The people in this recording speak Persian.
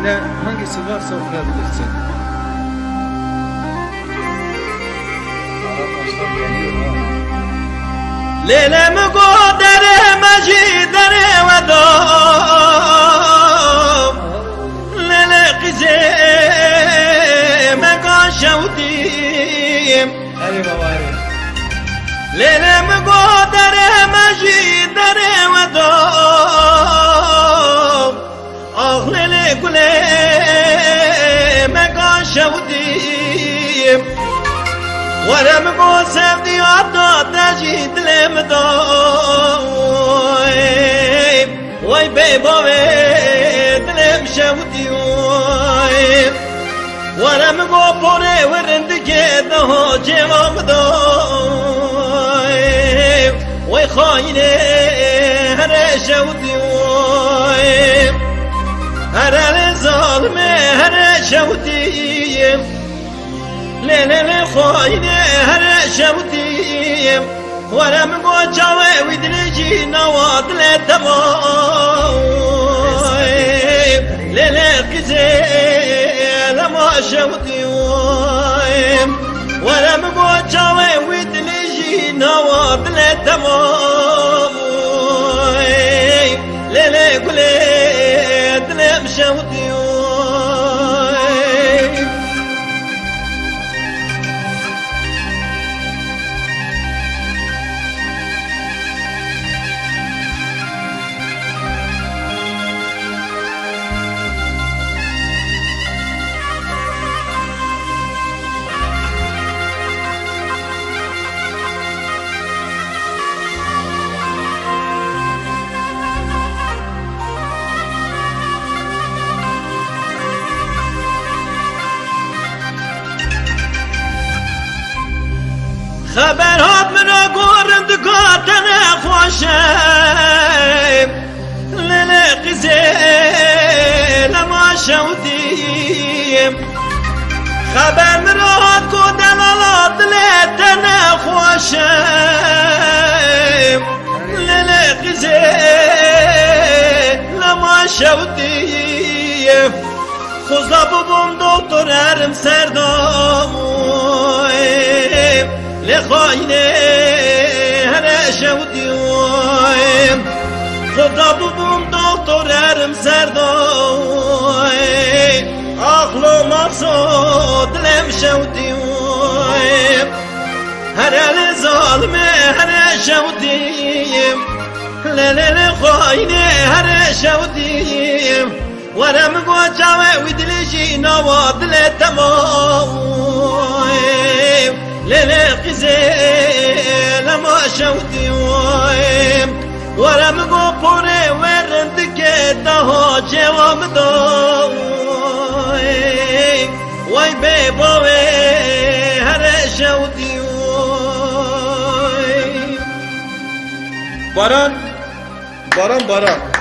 içinde hangisi varsa okuyabilirsin. Lele mi godere mecidere ve dam Lele kıze me kaşavdim Hadi baba hadi. Lele mi godere mecidere ve dam Ah lele gule me kaşavdim ورم قاسم دیاتا تجید لم دایم وای بی باوی دلم شودی ورم قا پاره ورند که ده جوام دایم وای خاینه هر شودی هر ظالمه هر شودیم ليلة خويني هر شوتيم ولا مقو جاوي ودلجي نواض لتمايم ليلة قزيل ما شوتيم ولا مقو جاوي ودلجي نواض لتمايم ليلة قليت لم شوتيم خبر هات من اقورم دقاتنا خوشم للا قزيل ما شوديم خبر من هات کو دلالات لتنا خوشم للا قزيل ما شوديم خوزا ببوم دکتر هرم سردامویم لخاینه هر شودیم خدا ببوم دکتر هرم سردامویم آخلو مقصود لم شودیم هر ظالمه هر شودیم لله خاینه هر شودیم ورم قوچاوه ودلجي نواض لتمايم للي قزيل ما شوديم ورم قوبوري ورندك دهو جوام دويم واي بيبوي هر شوديم باران باران باران